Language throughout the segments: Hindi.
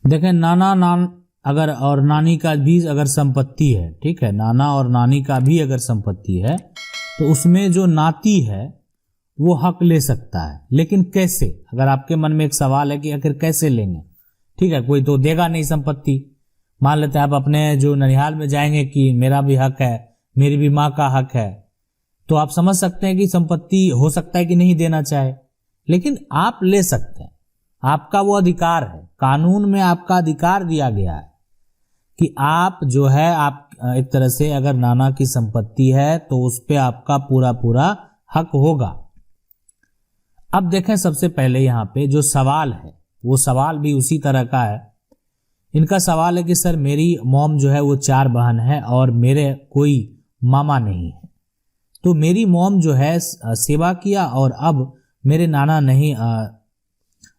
देखें, नाना नान अगर और नानी का भी अगर संपत्ति है, ठीक है, नाना और नानी का भी अगर संपत्ति है तो उसमें जो नाती है वो हक ले सकता है। लेकिन कैसे? अगर आपके मन में एक सवाल है कि आखिर कैसे लेंगे, ठीक है, कोई तो देगा नहीं संपत्ति। मान लेते हैं आप अपने जो ननिहाल में जाएंगे कि मेरा भी हक है, मेरी भी माँ का हक है, तो आप समझ सकते हैं कि संपत्ति हो सकता है कि नहीं देना चाहे, लेकिन आप ले सकते हैं। आपका वो अधिकार है, कानून में आपका अधिकार दिया गया है कि आप जो है, आप एक तरह से अगर नाना की संपत्ति है तो उस पे आपका पूरा पूरा हक होगा। अब देखें, सबसे पहले यहाँ पे जो सवाल है वो सवाल भी उसी तरह का है। इनका सवाल है कि सर मेरी मॉम जो है वो 4 बहन है और मेरे कोई मामा नहीं है, तो मेरी मॉम जो है सेवा किया और अब मेरे नाना नहीं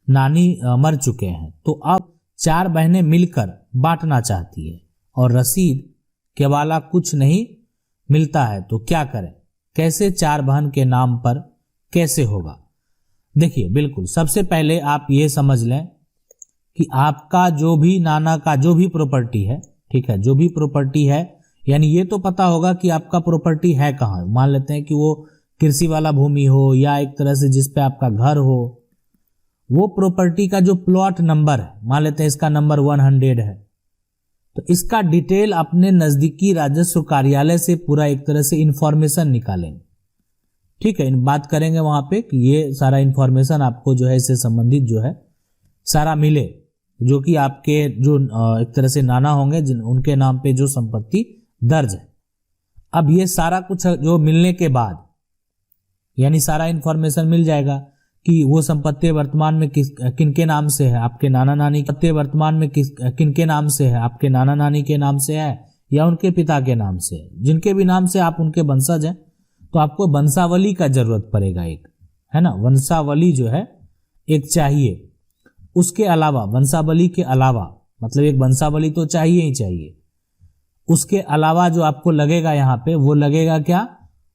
नानी मर चुके हैं, तो अब 4 बहनें मिलकर बांटना चाहती है और रसीद के वाला कुछ नहीं मिलता है, तो क्या करें? कैसे 4 बहन के नाम पर कैसे होगा? देखिए, बिल्कुल सबसे पहले आप ये समझ लें कि आपका जो भी नाना का जो भी प्रॉपर्टी है, ठीक है, जो भी प्रॉपर्टी है, यानी ये तो पता होगा कि आपका प्रॉपर्टी है कहाँ। मान लेते हैं कि वो कृषि वाला भूमि हो या एक तरह से जिस पे आपका घर हो, वो प्रॉपर्टी का जो प्लॉट नंबर है, मान लेते हैं इसका नंबर 100 है, तो इसका डिटेल अपने नजदीकी राजस्व कार्यालय से पूरा एक तरह से इंफॉर्मेशन निकालेंगे, ठीक है। इन बात करेंगे वहां पे कि ये सारा इंफॉर्मेशन आपको जो है इससे संबंधित जो है सारा मिले, जो कि आपके जो एक तरह से नाना होंगे जिन उनके नाम पे जो संपत्ति दर्ज है। अब ये सारा कुछ जो मिलने के बाद, यानी सारा इंफॉर्मेशन मिल जाएगा कि वो संपत्ति वर्तमान में किनके नाम से है, आपके नाना नानी के वर्तमान में किनके नाम से है, आपके नाना नानी के नाम से है या उनके पिता के नाम से है। जिनके भी नाम से आप उनके वंशज हैं तो आपको वंशावली का जरूरत पड़ेगा, एक है ना, वंशावली जो है एक चाहिए। उसके अलावा वंशावली के अलावा, मतलब एक वंशावली तो चाहिए ही चाहिए, उसके अलावा जो आपको लगेगा यहाँ पे वो लगेगा क्या,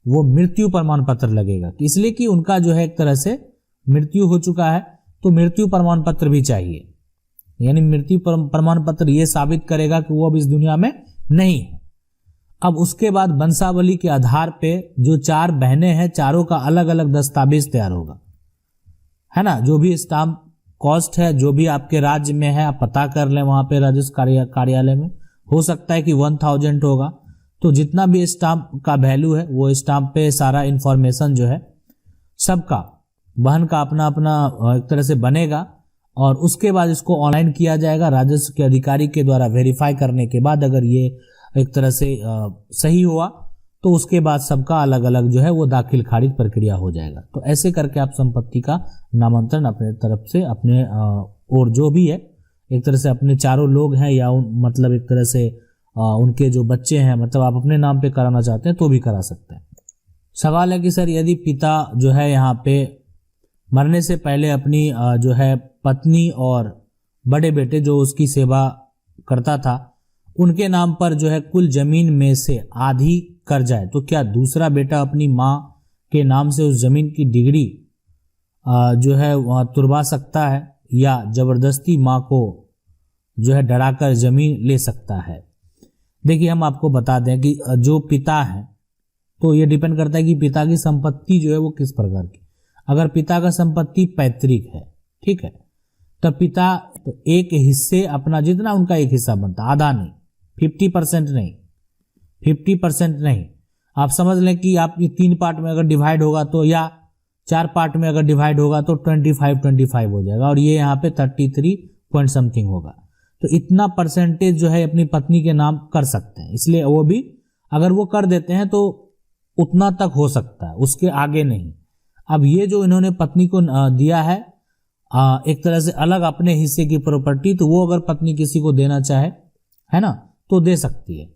वो मृत्यु प्रमाण पत्र लगेगा, इसलिए कि उनका जो है एक तरह से मृत्यु हो चुका है, तो मृत्यु प्रमाण पत्र भी चाहिए। यानी मृत्यु प्रमाण पत्र ये साबित करेगा कि वो अब इस दुनिया में नहीं है। अब उसके बाद वंशावली के आधार पे जो 4 बहनें हैं, चारों का अलग अलग दस्तावेज तैयार होगा, है ना। जो भी स्टाम्प कॉस्ट है, जो भी आपके राज्य में है, आप पता कर लें वहां पे राजस्व कार्यालय में, हो सकता है कि 1000 होगा, तो जितना भी स्टाम्प का वैल्यू है वो स्टाम्प पे सारा इंफॉर्मेशन जो है सबका बहन का अपना अपना एक तरह से बनेगा और उसके बाद इसको ऑनलाइन किया जाएगा राजस्व के अधिकारी के द्वारा। वेरीफाई करने के बाद अगर ये एक तरह से सही हुआ तो उसके बाद सबका अलग अलग जो है वो दाखिल खारिज प्रक्रिया हो जाएगा। तो ऐसे करके आप संपत्ति का नामांतरण अपने तरफ से अपने और जो भी है एक तरह से अपने चारों लोग हैं या मतलब एक तरह से उनके जो बच्चे हैं, मतलब आप अपने नाम पे कराना चाहते हैं तो भी करा सकते हैं। सवाल है कि सर यदि पिता जो है यहाँ पे मरने से पहले अपनी जो है पत्नी और बड़े बेटे जो उसकी सेवा करता था उनके नाम पर जो है कुल जमीन में से आधी कर जाए, तो क्या दूसरा बेटा अपनी माँ के नाम से उस जमीन की डिग्री जो है वहाँ तुड़वा सकता है या जबरदस्ती माँ को जो है डराकर जमीन ले सकता है? देखिए, हम आपको बता दें कि जो पिता है तो ये डिपेंड करता है कि पिता की संपत्ति जो है वो किस प्रकार की। अगर पिता का संपत्ति पैतृक है, ठीक है, तो पिता तो एक हिस्से अपना जितना उनका एक हिस्सा बनता, आधा नहीं, 50% नहीं, 50% नहीं, आप समझ लें कि आपकी 3 पार्ट में अगर डिवाइड होगा तो या 4 पार्ट में अगर डिवाइड होगा तो 25-25 हो जाएगा और ये यहाँ पे 33 पॉइंट समथिंग होगा। तो इतना परसेंटेज जो है अपनी पत्नी के नाम कर सकते हैं, इसलिए वो भी अगर वो कर देते हैं तो उतना तक हो सकता है, उसके आगे नहीं। अब ये जो इन्होंने पत्नी को दिया है एक तरह से अलग अपने हिस्से की प्रॉपर्टी, तो वो अगर पत्नी किसी को देना चाहे, है ना, तो दे सकती है।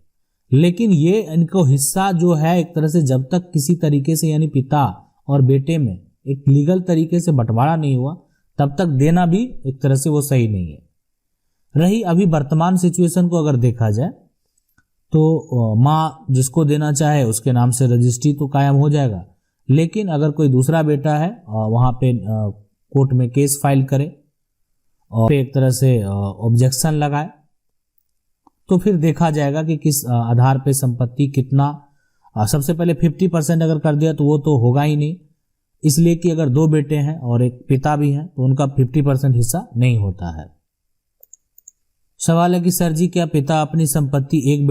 लेकिन ये इनको हिस्सा जो है एक तरह से जब तक किसी तरीके से यानी पिता और बेटे में एक लीगल तरीके से बंटवारा नहीं हुआ तब तक देना भी एक तरह से वो सही नहीं है। रही अभी वर्तमान सिचुएशन को अगर देखा जाए तो माँ जिसको देना चाहे उसके नाम से रजिस्ट्री तो कायम हो जाएगा, लेकिन अगर कोई दूसरा बेटा है वहाँ पे कोर्ट में केस फाइल करे और एक तरह से ऑब्जेक्शन लगाए, तो फिर देखा जाएगा कि किस आधार पे संपत्ति कितना। सबसे पहले 50% अगर कर दिया तो वो तो होगा ही नहीं, इसलिए कि अगर 2 बेटे हैं और एक पिता भी हैं तो उनका 50% हिस्सा नहीं होता है। सवाल है कि सर जी क्या पिता अपनी संपत्ति एक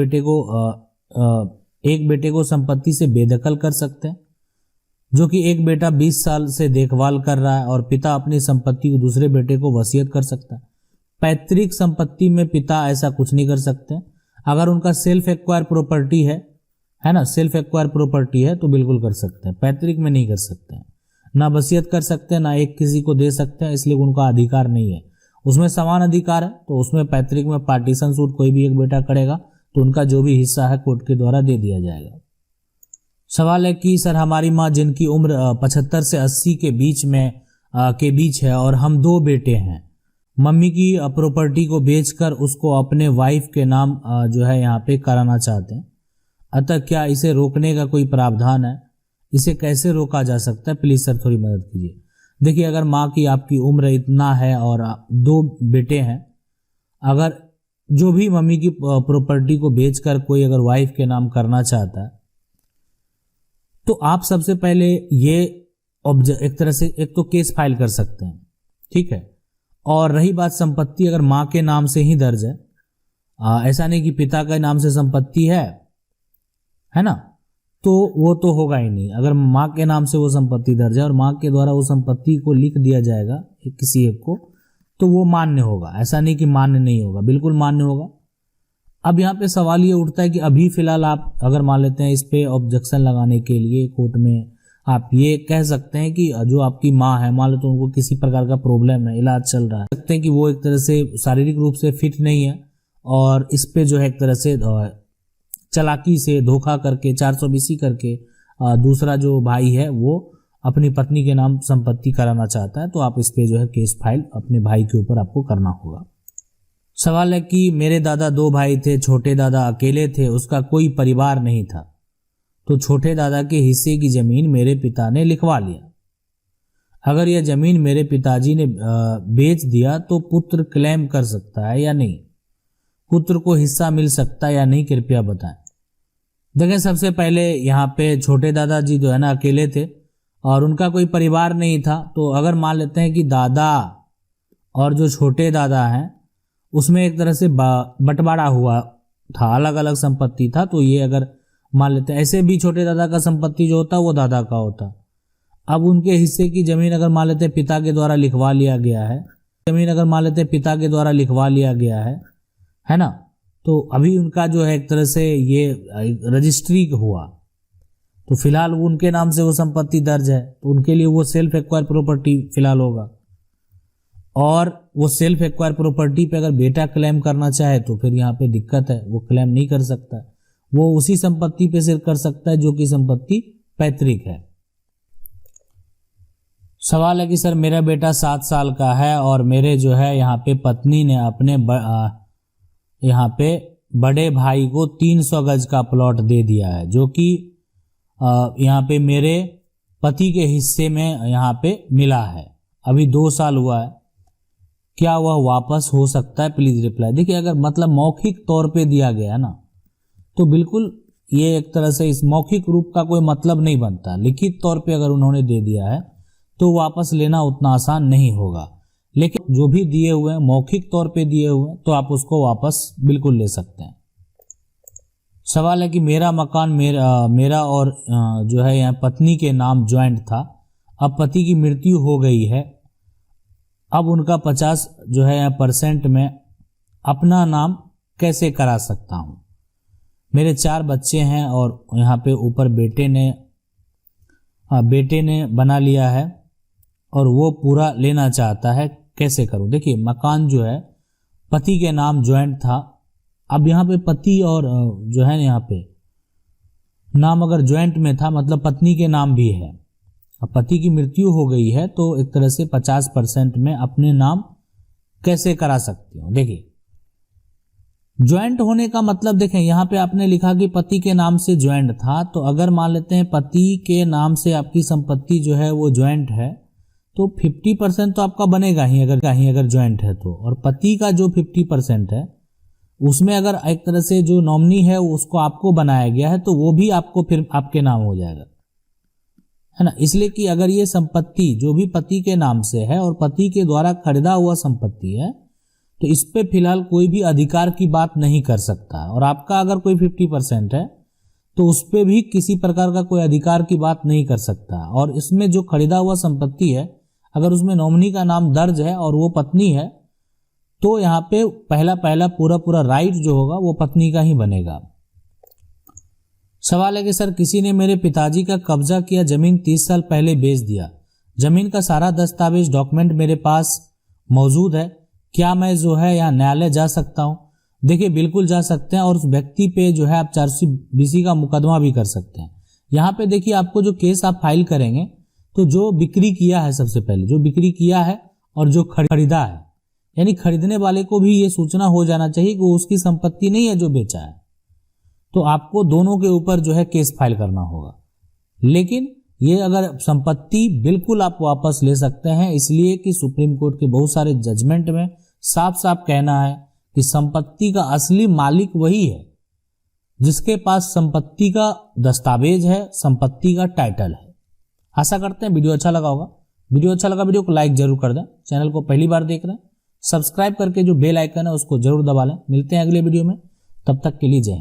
बेटे को संपत्ति से बेदखल कर सकते हैं, जो कि एक बेटा 20 साल से देखभाल कर रहा है, और पिता अपनी संपत्ति को दूसरे बेटे को वसीयत कर सकता है? पैतृक संपत्ति में पिता ऐसा कुछ नहीं कर सकते। अगर उनका सेल्फ एक्वायर प्रॉपर्टी है ना, सेल्फ एक्वायर प्रॉपर्टी है तो बिल्कुल कर सकते हैं, पैतृक में नहीं कर सकते हैं। ना वसीयत कर सकते हैं, ना एक किसी को दे सकते हैं, इसलिए उनका अधिकार नहीं है। उसमें समान अधिकार है, तो उसमें पैतृक में पार्टीशन सूट कोई भी एक बेटा करेगा तो उनका जो भी हिस्सा है कोर्ट के द्वारा दे दिया जाएगा। सवाल है कि सर हमारी माँ जिनकी उम्र 75 से 80 के बीच है और हम 2 बेटे हैं, मम्मी की प्रॉपर्टी को बेचकर उसको अपने वाइफ के नाम जो है यहाँ पे कराना चाहते हैं, अतः क्या इसे रोकने का कोई प्रावधान है? इसे कैसे रोका जा सकता है? प्लीज सर थोड़ी मदद कीजिए। देखिए, अगर माँ की आपकी उम्र इतना है और 2 बेटे हैं, अगर जो भी मम्मी की प्रॉपर्टी को बेचकर कोई अगर वाइफ के नाम करना चाहता है तो आप सबसे पहले ये एक तरह से एक तो केस फाइल कर सकते हैं, ठीक है। और रही बात संपत्ति, अगर माँ के नाम से ही दर्ज है, ऐसा नहीं कि पिता के नाम से संपत्ति है ना, तो वो तो होगा ही नहीं। अगर माँ के नाम से वो संपत्ति दर्ज है और माँ के द्वारा वो संपत्ति को लिख दिया जाएगा किसी एक को, तो वो मान्य होगा। ऐसा नहीं कि मान्य नहीं होगा, बिल्कुल मान्य होगा। अब यहाँ पे सवाल ये उठता है कि अभी फिलहाल आप अगर मान लेते हैं इस पे ऑब्जेक्शन लगाने के लिए कोर्ट में, आप ये कह सकते हैं कि जो आपकी माँ है, मान लो तो उनको किसी प्रकार का प्रॉब्लम है, इलाज चल रहा है, सकते हैं कि वो एक तरह से शारीरिक रूप से फिट नहीं है और इस पे जो है एक तरह से चालाकी से धोखा करके 420 करके दूसरा जो भाई है वो अपनी पत्नी के नाम संपत्ति कराना चाहता है, तो आप इस पे जो है केस फाइल अपने भाई के ऊपर आपको करना होगा। सवाल है कि मेरे दादा 2 भाई थे, छोटे दादा अकेले थे, उसका कोई परिवार नहीं था, तो छोटे दादा के हिस्से की जमीन मेरे पिता ने लिखवा लिया। अगर यह जमीन मेरे पिताजी ने बेच दिया तो पुत्र क्लेम कर सकता है या नहीं? पुत्र को हिस्सा मिल सकता है या नहीं, कृपया बताएं। देखें, सबसे पहले यहाँ पे छोटे दादाजी जो है ना अकेले थे और उनका कोई परिवार नहीं था, तो अगर मान लेते हैं कि दादा और जो छोटे दादा हैं उसमें एक तरह से बंटवारा हुआ था, अलग अलग संपत्ति था, तो ये अगर मान लेते हैं, ऐसे भी छोटे दादा का संपत्ति जो होता वो दादा का होता। अब उनके हिस्से की जमीन अगर मान लेते हैं पिता के द्वारा लिखवा लिया गया है, जमीन अगर मान लेते हैं पिता के द्वारा लिखवा लिया गया है ना, तो अभी उनका जो है एक तरह से ये रजिस्ट्री हुआ, तो फिलहाल उनके नाम से वो संपत्ति दर्ज है, तो उनके लिए वो सेल्फ एक्वायर प्रॉपर्टी फिलहाल होगा। और वो सेल्फ एक्वायर प्रॉपर्टी पे अगर बेटा क्लेम करना चाहे तो फिर यहाँ पे दिक्कत है, वो क्लेम नहीं कर सकता, वो उसी संपत्ति पे सिर्फ कर सकता है जो कि संपत्ति पैतृक है। सवाल है कि सर मेरा बेटा 7 साल का है और मेरे जो है यहाँ पे पत्नी ने अपने यहाँ पे बड़े भाई को 300 गज का प्लॉट दे दिया है, जो कि यहाँ पे मेरे पति के हिस्से में यहाँ पे मिला है। अभी 2 साल हुआ है, क्या वह वापस हो सकता है? Please reply. देखिए, अगर मतलब मौखिक तौर पे दिया गया है ना, तो बिल्कुल ये एक तरह से इस मौखिक रूप का कोई मतलब नहीं बनता। लिखित तौर पे अगर उन्होंने दे दिया है तो वापस लेना उतना आसान नहीं होगा, लेकिन जो भी दिए हुए हैं मौखिक तौर पे दिए हुए हैं तो आप उसको वापस बिल्कुल ले सकते हैं। सवाल है कि मेरा मकान मेरा और जो है यहाँ पत्नी के नाम ज्वाइंट था, अब पति की मृत्यु हो गई है, अब उनका 50 जो है % में अपना नाम कैसे करा सकता हूँ? मेरे 4 बच्चे हैं और यहाँ पे ऊपर बेटे ने बना लिया है और वो पूरा लेना चाहता है, कैसे करूं? देखिए, मकान जो है पति के नाम ज्वाइंट था, अब यहाँ पे पति और जो है यहाँ पे नाम अगर ज्वाइंट में था मतलब पत्नी के नाम भी है, अब पति की मृत्यु हो गई है तो एक तरह से 50% में अपने नाम कैसे करा सकती हूँ? देखिए, ज्वाइंट होने का मतलब देखें, यहाँ पे आपने लिखा कि पति के नाम से ज्वाइंट था, तो अगर मान लेते हैं पति के नाम से आपकी संपत्ति जो है वो ज्वाइंट है, तो 50% तो आपका बनेगा ही अगर ज्वाइंट है तो, और पति का जो 50% है उसमें अगर एक तरह से जो नॉमिनी है उसको आपको बनाया गया है तो वो भी आपको फिर आपके नाम हो जाएगा, है ना। इसलिए कि अगर ये संपत्ति जो भी पति के नाम से है और पति के द्वारा खरीदा हुआ संपत्ति है तो इस पे फिलहाल कोई भी अधिकार की बात नहीं कर सकता, और आपका अगर कोई 50% है तो उस पे भी किसी प्रकार का कोई अधिकार की बात नहीं कर सकता। और इसमें जो खरीदा हुआ संपत्ति है अगर उसमें नॉमिनी का नाम दर्ज है और वो पत्नी है तो यहाँ पे पहला पूरा राइट जो होगा वो पत्नी का ही बनेगा। सवाल है कि सर किसी ने मेरे पिताजी का कब्जा किया जमीन 30 साल पहले बेच दिया, जमीन का सारा दस्तावेज डॉक्यूमेंट मेरे पास मौजूद है, क्या मैं जो है यहाँ न्यायालय जा सकता हूँ? देखिए बिल्कुल जा सकते हैं, और उस व्यक्ति पे जो है आप 420 का मुकदमा भी कर सकते हैं। यहाँ पे देखिए आपको जो केस आप फाइल करेंगे तो जो बिक्री किया है, सबसे पहले जो बिक्री किया है और जो खरीदा है, यानी खरीदने वाले को भी ये सूचना हो जाना चाहिए कि वो उसकी संपत्ति नहीं है जो बेचा है, तो आपको दोनों के ऊपर जो है केस फाइल करना होगा। लेकिन ये अगर संपत्ति बिल्कुल आप वापस ले सकते हैं, इसलिए कि सुप्रीम कोर्ट के बहुत सारे जजमेंट में साफ साफ कहना है कि संपत्ति का असली मालिक वही है जिसके पास संपत्ति का दस्तावेज है, संपत्ति का टाइटल है। आशा करते हैं वीडियो अच्छा लगा होगा। वीडियो अच्छा लगा वीडियो को लाइक जरूर कर दें। चैनल को पहली बार देख रहे हैं सब्सक्राइब करके जो बेल आइकन है उसको जरूर दबा लें। मिलते हैं अगले वीडियो में, तब तक के लिए जय हिंद।